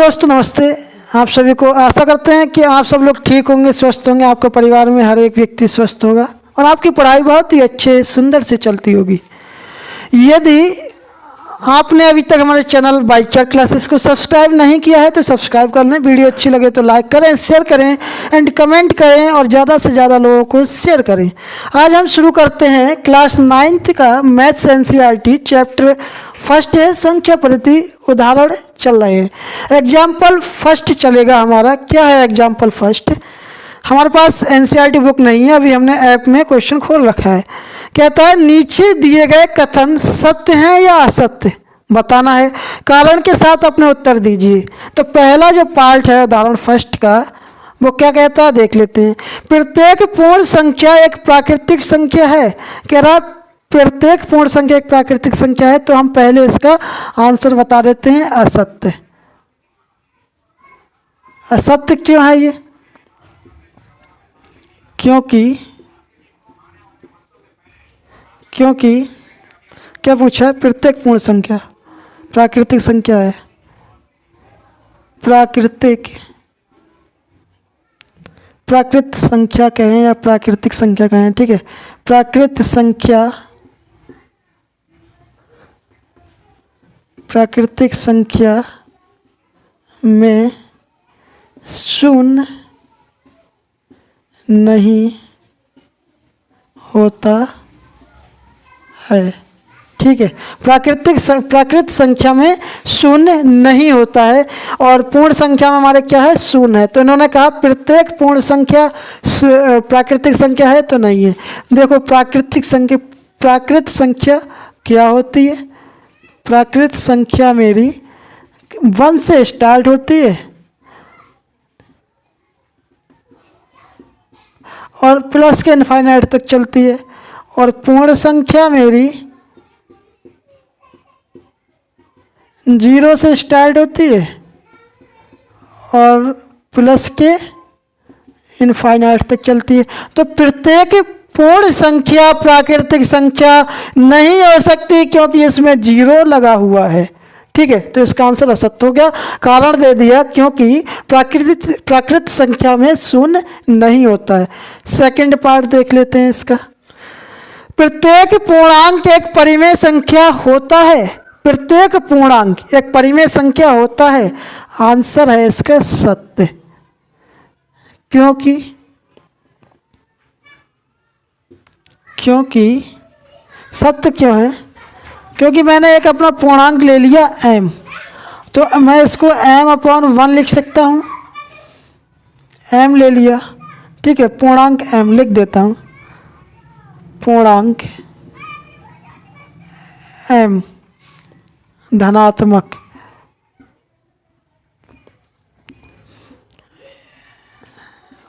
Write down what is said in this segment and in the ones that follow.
Hello दोस्तों, नमस्ते। आप सभी को आशा करते हैं कि आप सब लोग ठीक होंगे, स्वस्थ होंगे। आपके परिवार में हर एक व्यक्ति स्वस्थ होगा और आपकी पढ़ाई बहुत ही अच्छे सुंदर से चलती होगी। यदि आपने अभी तक हमारे चैनल बाई चार्ट क्लासेस को सब्सक्राइब नहीं किया है तो सब्सक्राइब कर लें। वीडियो अच्छी लगे तो लाइक करें, शेयर करें एंड कमेंट करें और ज़्यादा से ज़्यादा लोगों को शेयर करें। आज हम शुरू करते हैं क्लास 9th का मैथ्स एनसीईआरटी चैप्टर फर्स्ट है, संख्या पद्धति उदाहरण चल रहे हैं। एग्जाम्पल फर्स्ट चलेगा हमारा। क्या है एग्जाम्पल फर्स्ट? हमारे पास एनसीईआरटी बुक नहीं है, अभी हमने ऐप में क्वेश्चन खोल रखा है। कहता है नीचे दिए गए कथन सत्य हैं या असत्य बताना है, कारण के साथ अपने उत्तर दीजिए। तो पहला जो पार्ट है उदाहरण फर्स्ट का, वो क्या कहता है देख लेते हैं। प्रत्येक पूर्ण संख्या एक प्राकृतिक संख्या है। कह रहा है प्रत्येक पूर्ण संख्या एक प्राकृतिक संख्या है, तो हम पहले इसका आंसर बता देते हैं असत्य। असत्य क्यों है ये? क्योंकि क्या पूछा है? प्रत्येक पूर्ण संख्या प्राकृतिक संख्या है। प्राकृत संख्या कहें या प्राकृतिक संख्या कहें, ठीक है। प्राकृत संख्या प्राकृतिक संख्या में शून्य नहीं होता है, ठीक है। प्राकृत संख्या में शून्य नहीं होता है और पूर्ण संख्या में हमारे क्या है? शून्य है। तो इन्होंने कहा प्रत्येक पूर्ण संख्या प्राकृतिक संख्या है, तो नहीं है। देखो प्राकृत संख्या क्या होती है? प्राकृत संख्या मेरी 1 से स्टार्ट होती है और प्लस के इनफाइनाइट तक चलती है, और पूर्ण संख्या मेरी 0 से स्टार्ट होती है और प्लस के इनफाइनाइट तक चलती है। तो प्रत्येक पूर्ण संख्या प्राकृतिक संख्या नहीं हो सकती क्योंकि इसमें 0 लगा हुआ है, ठीक है। तो इसका आंसर असत्य हो गया। कारण दे दिया क्योंकि प्राकृत संख्या में शून्य नहीं होता है। सेकंड पार्ट देख लेते हैं इसका। प्रत्येक पूर्णांक एक परिमेय संख्या होता है। प्रत्येक पूर्णांक एक परिमेय संख्या होता है। आंसर है इसका सत्य। क्योंकि सत्य क्यों है? क्योंकि मैंने एक अपना पूर्णांक ले लिया m, तो मैं इसको m/1 लिख सकता हूँ। m ले लिया, ठीक है। पूर्णांक m लिख देता हूँ। पूर्णांक m धनात्मक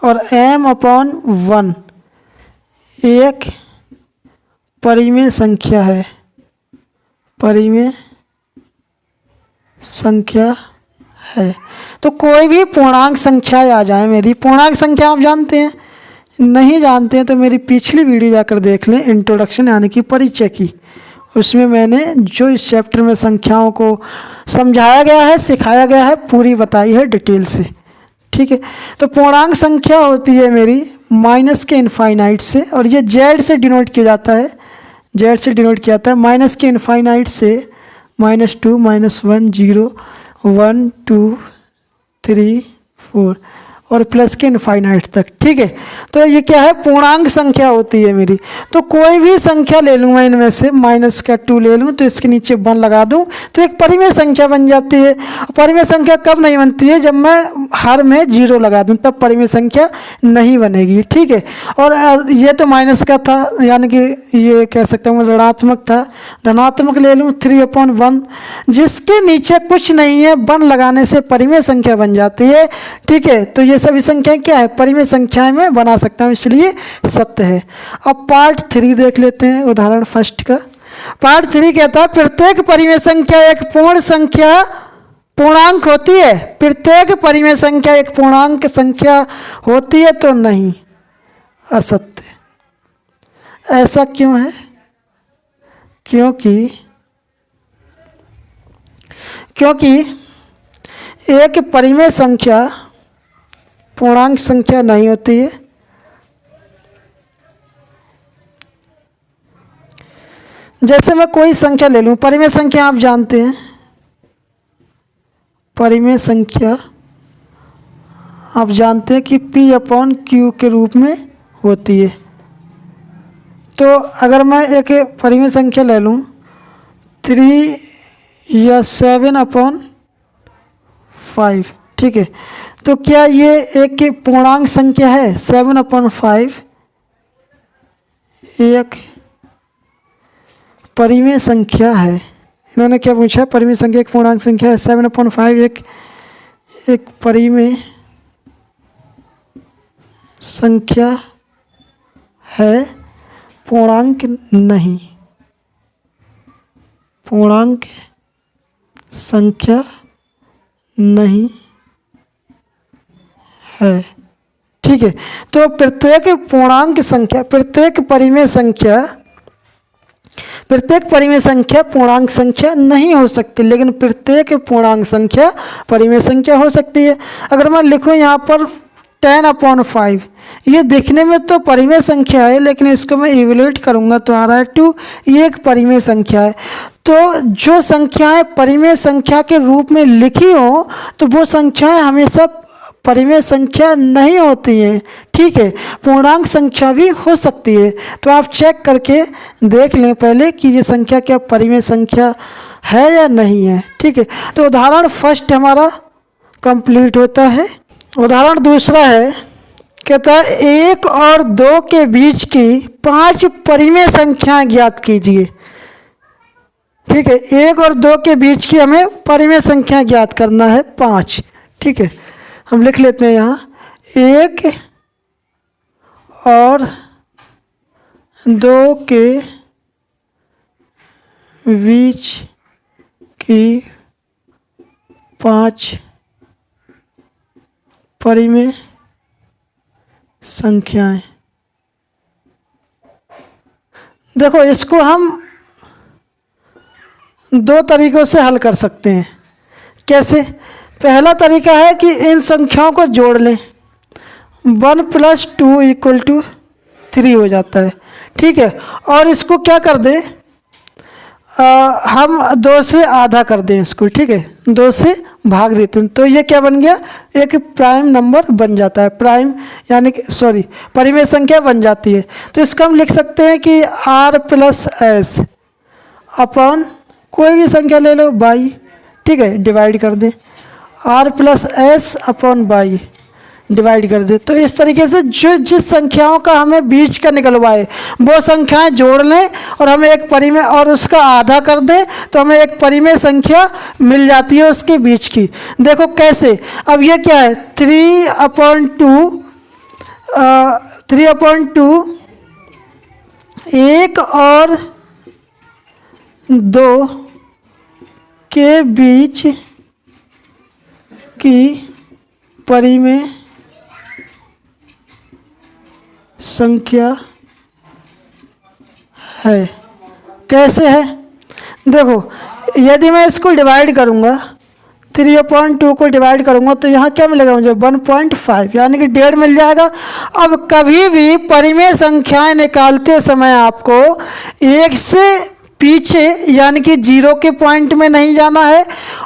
और m/1 एक परिमेय संख्या है। परिमेय संख्या है। तो कोई भी पूर्णांक संख्या आ जाए मेरी। पूर्णांक संख्या आप जानते हैं? नहीं जानते हैं तो मेरी पिछली वीडियो जाकर देख लें, इंट्रोडक्शन यानी कि परिचय की। उसमें मैंने जो इस चैप्टर में संख्याओं को समझाया गया है, सिखाया गया है, पूरी बताई है डिटेल से, ठीक है। तो पूर्णांक संख्या होती है मेरी माइनस के इनफाइनाइट से, और ये जेड से डिनोट किया जाता है। जेड से डिनोट किया जाता है माइनस के इनफाइनाइट से -2 -1 0 1 2 3 4 और प्लस के इनफाइनाइट तक, ठीक है। तो ये क्या है? पूर्णांक संख्या होती है मेरी। तो कोई भी संख्या ले लूँ मैं इनमें से, -2 ले लूँ तो इसके नीचे 1 लगा दूँ तो एक परिमेय संख्या बन जाती है। परिमेय संख्या कब नहीं बनती है? जब मैं हर में 0 लगा दूँ, तब परिमेय संख्या नहीं बनेगी, ठीक है। और ये तो माइनस का था, यानी कि ये कह सकता हूँ ऋणात्मक था। धनात्मक ले लूँ 3/1, जिसके नीचे कुछ नहीं है, 1 लगाने से परिमेय संख्या बन जाती है, ठीक है। तो ये सभी संख्याएं क्या है? परिमेय संख्याएं में बना सकता हूँ, इसलिए सत्य है। अब पार्ट 3 देख लेते हैं उदाहरण फर्स्ट का। पार्ट 3 कहता है प्रत्येक परिमेय संख्या एक पूर्ण संख्या पूर्णांक होती है। प्रत्येक परिमेय संख्या एक पूर्णांक संख्या होती है, तो नहीं, असत्य। ऐसा क्यों है? क्योंकि एक परिमेय संख्या पूर्णांक संख्या नहीं होती है। जैसे मैं कोई संख्या ले लूं, परिमेय संख्या आप जानते हैं, परिमेय संख्या आप जानते हैं कि P/Q के रूप में होती है। तो अगर मैं एक परिमेय संख्या ले लूं 3 या 7/5, ठीक है, तो क्या ये एक पूर्णांक संख्या है? 7/5 एक परिमेय संख्या है। इन्होंने क्या पूछा? परिमेय संख्या एक पूर्णांक संख्या है। 7/5 एक परिमेय संख्या है, पूर्णांक नहीं, पूर्णांक संख्या नहीं है, ठीक है। तो प्रत्येक पूर्णांक संख्या, प्रत्येक परिमेय संख्या पूर्णांक संख्या नहीं हो सकती, लेकिन प्रत्येक पूर्णांक संख्या परिमेय संख्या हो सकती है। अगर मैं लिखूं यहाँ पर 10/5, ये दिखने में तो परिमेय संख्या है, लेकिन इसको मैं इवेल्यूएट करूंगा तो आ रहा है 2, ये एक परिमेय संख्या है। तो जो संख्याएं परिमेय संख्या के रूप में लिखी हो तो वो संख्याएं हमेशा परिमेय संख्या नहीं होती है, ठीक है, पूर्णांक संख्या भी हो सकती है। तो आप चेक करके देख लें पहले कि ये संख्या क्या परिमेय संख्या है या नहीं है, ठीक है। तो उदाहरण फर्स्ट हमारा कंप्लीट होता है। उदाहरण दूसरा है, कहता है 1 और 2 के बीच की 5 परिमेय संख्याएं ज्ञात कीजिए, ठीक है। 1 और 2 के बीच की हमें परिमेय संख्या ज्ञात करना है 5, ठीक है। हम लिख लेते हैं यहाँ 1 और 2 के बीच की 5 परिमेय संख्याएं। देखो इसको हम 2 तरीकों से हल कर सकते हैं। कैसे? पहला तरीका है कि इन संख्याओं को जोड़ लें, 1 + 2 = 3 हो जाता है, ठीक है। और इसको क्या कर दें, हम 2 से आधा कर दें इसको, ठीक है, 2 से भाग देते हैं, तो ये क्या बन गया? एक प्राइम नंबर बन जाता है, प्राइम यानी कि सॉरी परिमेय संख्या बन जाती है। तो इसको हम लिख सकते हैं कि R + S अपॉन कोई भी संख्या ले लो बाई, ठीक है, डिवाइड कर दें, R + S upon by divide कर दे। तो इस तरीके से जो जिस संख्याओं का हमें बीच का निकलवाए वो संख्याएं जोड़ लें और हमें एक परिमेय और उसका आधा कर दें तो हमें एक परिमेय संख्या मिल जाती है उसके बीच की। देखो कैसे, अब ये क्या है 3/2 1 और 2 के बीच की परिमेय संख्या है। कैसे है? देखो यदि मैं इसको डिवाइड करूंगा 3/2 को डिवाइड करूंगा तो यहाँ क्या मिलेगा मुझे 1.5 यानी कि 1.5 मिल जाएगा। अब कभी भी परिमेय संख्याएं निकालते समय आपको 1 से पीछे यानी कि 0 के पॉइंट में नहीं जाना है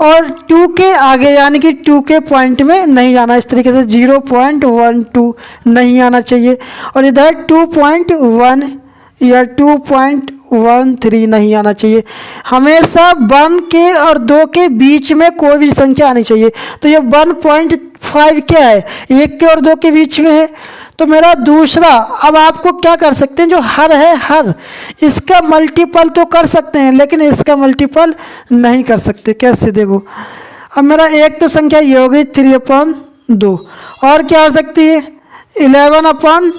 और 2 के आगे यानी कि 2 के पॉइंट में नहीं जाना। इस तरीके से 0.12 नहीं आना चाहिए और इधर 2.1 या 2.13 नहीं आना चाहिए। हमेशा 1 के और 2 के बीच में कोई भी संख्या आनी चाहिए। तो ये 1.5 क्या है 1 के और 2 के बीच में है। तो मेरा दूसरा, अब आपको क्या कर सकते हैं, जो हर है हर इसका मल्टीपल तो कर सकते हैं लेकिन इसका मल्टीपल नहीं कर सकते। कैसे? देखो अब मेरा एक तो संख्या ये हो गई 3/2 और क्या हो सकती है 11/4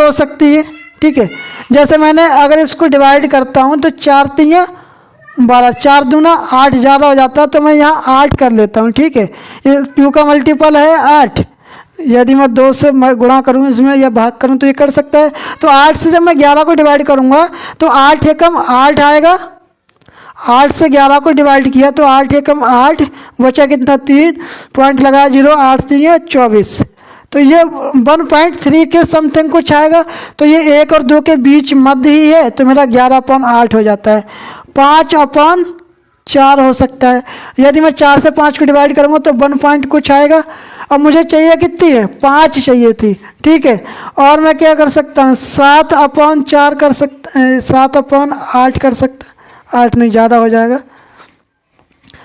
हो सकती है, ठीक है। जैसे मैंने अगर इसको डिवाइड करता हूँ तो 4 × 3 = 12, 4 दूना 8 ज़्यादा हो जाता है तो मैं यहाँ 8 कर लेता हूँ, ठीक है। ये 2 का मल्टीपल है 8, यदि मैं 2 से गुणा करूँ इसमें या भाग करूँ तो ये कर सकता है। तो 8 से जब मैं 11 को डिवाइड करूँगा तो 8 एकम 8 आएगा 8 से 11 को डिवाइड किया तो 8 एकम 8, बचा कितना 3, पॉइंट लगा 0, 8 3 24। तो ये 1.3 के समथिंग कुछ आएगा। तो ये 1 और 2 के बीच मध्य ही है, तो मेरा 11/8 हो जाता है। 5/4 हो सकता है। यदि मैं 4 से 5 को डिवाइड करूँगा तो 1 पॉइंट कुछ आएगा। अब मुझे चाहिए कितनी है, 5 चाहिए थी, ठीक है। और मैं क्या कर सकता हूँ, 7/4 कर सकता, 7/8 कर सकता, 8 नहीं ज़्यादा हो जाएगा,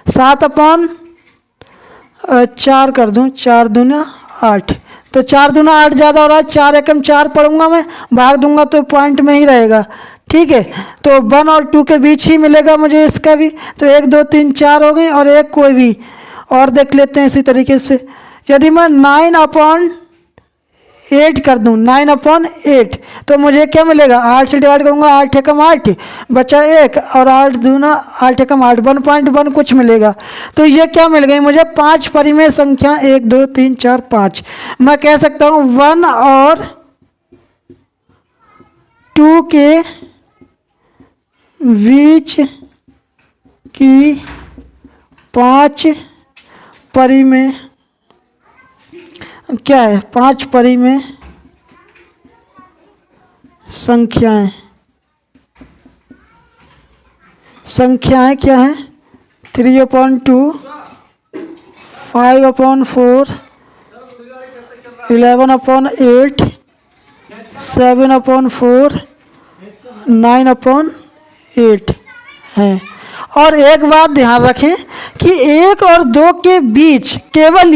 7/4 कर दूँ, 4 दूना 8, तो 4 दूना 8 ज़्यादा हो रहा है, 4 एकम 4 पढ़ूंगा मैं, भाग दूंगा तो पॉइंट में ही रहेगा, ठीक है। तो 1 और 2 के बीच ही मिलेगा मुझे इसका भी। तो 1 2 3 4 हो गई, और एक कोई भी और देख लेते हैं इसी तरीके से। यदि मैं 9/8 कर दूं, 9/8, तो मुझे क्या मिलेगा, 8 से डिवाइड करूंगा, 8 एकम 8, बचा 1, और 8 दूना 8 एकम 8, 1.1 कुछ मिलेगा। तो ये क्या मिल गई मुझे, 5 परिमेय संख्या, 1 2 3 4 5। मैं कह सकता हूँ 1 और 2 के बीच की 5 परिमेय क्या है, 5 परिमेय संख्याएं क्या है, 3/2, 5/4, 11/8, 7/4, 9/8 है। और एक बात ध्यान रखें कि 1 और 2 के बीच केवल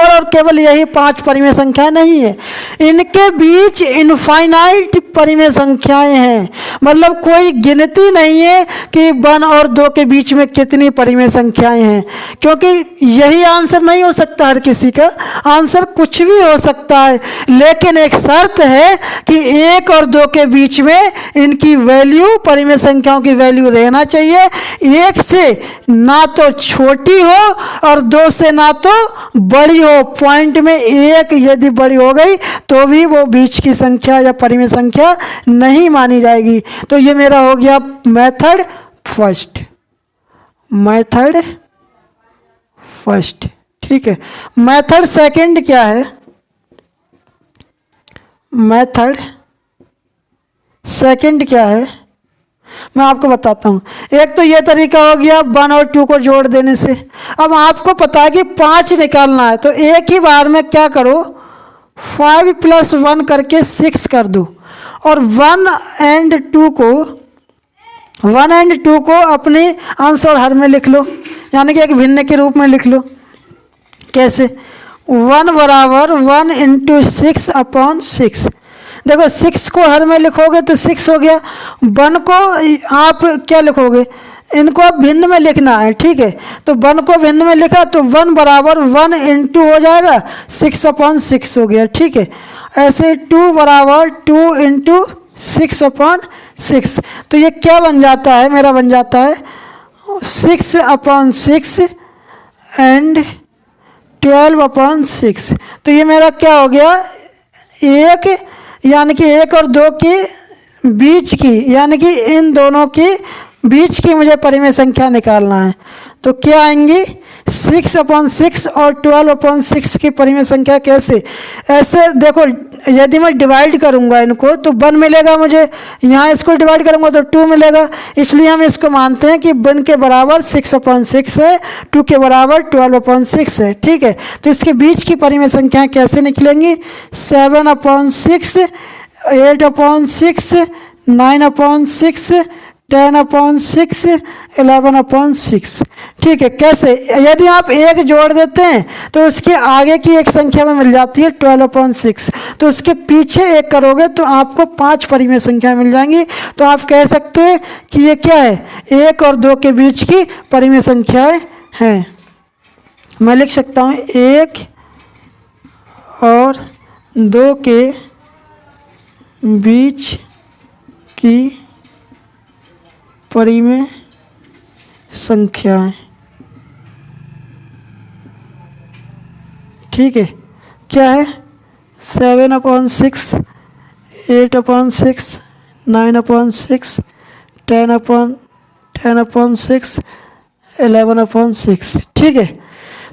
और केवल यही 5 परिमेय संख्याएं नहीं है, इनके बीच इनफाइनाइट परिमेय संख्याएं हैं। मतलब कोई गिनती नहीं है कि 1 और 2 के बीच में कितनी परिमेय संख्याएं हैं, क्योंकि यही आंसर नहीं हो सकता, हर किसी का आंसर कुछ भी हो सकता है। लेकिन एक शर्त है कि 1 और 2 के बीच में इनकी वैल्यू, परिमेय संख्याओं की वैल्यू रहना चाहिए, 1 से ना तो छोटी हो और 2 से ना तो बड़ी हो। पॉइंट में 1 यदि बड़ी हो गई तो भी वो बीच की संख्या या परिमेय संख्या नहीं मानी जाएगी। तो ये मेरा हो गया मेथड फर्स्ट, ठीक है। मेथड सेकंड क्या है, मेथड सेकंड क्या है मैं आपको बताता हूँ। एक तो ये तरीका हो गया 1 और 2 को जोड़ देने से। अब आपको पता है कि 5 निकालना है, तो एक ही बार में क्या करो, 5 + 1 करके 6 कर दो, और 1 और 2 को अपने अंश और हर में लिख लो, यानी कि एक भिन्न के रूप में लिख लो। कैसे, 1 बराबर 1 × 6/6। देखो 6 को हर में लिखोगे तो 6 हो गया, 1 को आप क्या लिखोगे, इनको आप भिन्न में लिखना है, ठीक है। तो 1 को भिन्न में लिखा तो 1 बराबर 1 × हो जाएगा, 6/6 हो गया, ठीक है। ऐसे 2 बराबर 2 × 6/6। तो ये क्या बन जाता है, मेरा बन जाता है 6/6 एंड 12/6। तो ये मेरा क्या हो गया, एक, यानी कि 1 और 2 के बीच की, यानी कि इन दोनों के बीच की मुझे परिमेय संख्या निकालना है। तो क्या आएंगी, 6/6 और 12/6 की परिमेय संख्या। कैसे, ऐसे देखो, यदि मैं डिवाइड करूंगा इनको तो 1 मिलेगा मुझे, यहाँ इसको डिवाइड करूंगा तो 2 मिलेगा। इसलिए हम इसको मानते हैं कि 1 के बराबर 6/6 है, 2 के बराबर 12/6 है, ठीक है। तो इसके बीच की परिमेय संख्या कैसे निकलेंगी, 7/6, 8/6, 9/6, 10/6, 11/6, ठीक है। कैसे, यदि आप 1 जोड़ देते हैं तो उसके आगे की एक संख्या में मिल जाती है 12/6, तो उसके पीछे 1 करोगे तो आपको 5 परिमेय संख्या मिल जाएंगी। तो आप कह सकते हैं कि ये क्या है, 1 और 2 के बीच की परिमेय संख्याएं हैं। मैं लिख सकता हूँ 1 और 2 के बीच की परिमेय संख्याएं, ठीक है। क्या है, 7/6, 8/6, 9/6, 10/6 11/6, ठीक है।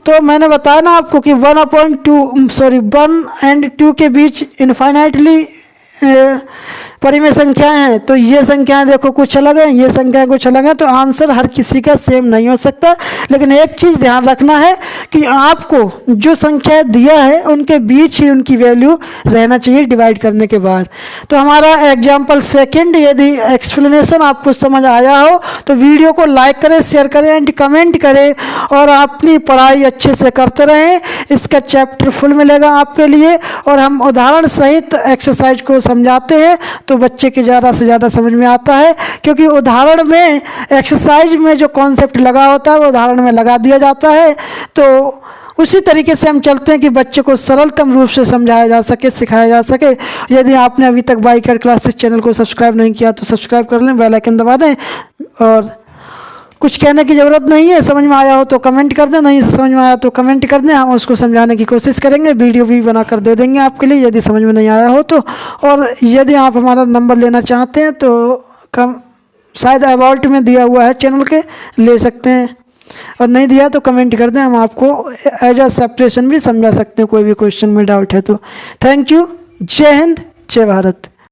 तो मैंने बताया ना आपको कि 1 and 2 के बीच इनफाइनाइटली परिमेय संख्याएं हैं। तो ये संख्याएं देखो कुछ अलग है, ये संख्याएं कुछ अलग है, तो आंसर हर किसी का सेम नहीं हो सकता। लेकिन एक चीज़ ध्यान रखना है कि आपको जो संख्याएं दिया है उनके बीच ही उनकी वैल्यू रहना चाहिए डिवाइड करने के बाद। तो हमारा एग्जाम्पल सेकंड, यदि एक्सप्लेनेशन आपको समझ आया हो तो वीडियो को लाइक करें, शेयर करें एंड कमेंट करें और अपनी पढ़ाई अच्छे से करते रहें। इसका चैप्टर फुल मिलेगा आपके लिए और हम उदाहरण सहित एक्सरसाइज को समझाते हैं तो बच्चे के ज़्यादा से ज़्यादा समझ में आता है, क्योंकि उदाहरण में एक्सरसाइज में जो कॉन्सेप्ट लगा होता है वो उदाहरण में लगा दिया जाता है। तो उसी तरीके से हम चलते हैं कि बच्चे को सरलतम रूप से समझाया जा सके, सिखाया जा सके। यदि आपने अभी तक बाई केयर क्लासेस चैनल को सब्सक्राइब नहीं किया तो सब्सक्राइब कर लें, बेल आइकन दबा दें। और कुछ कहने की ज़रूरत नहीं है, समझ में आया हो तो कमेंट कर दें, नहीं समझ में आया तो कमेंट कर दें, हम उसको समझाने की कोशिश करेंगे, वीडियो भी बना कर दे देंगे आपके लिए यदि समझ में नहीं आया हो तो। और यदि आप हमारा नंबर लेना चाहते हैं तो शायद अबाउट में दिया हुआ है चैनल के, ले सकते हैं, और नहीं दिया तो कमेंट कर दें, हम आपको एज अ सेपरेशन भी समझा सकते हैं कोई भी क्वेश्चन में डाउट है तो। Thank you. जय हिंद, जय भारत।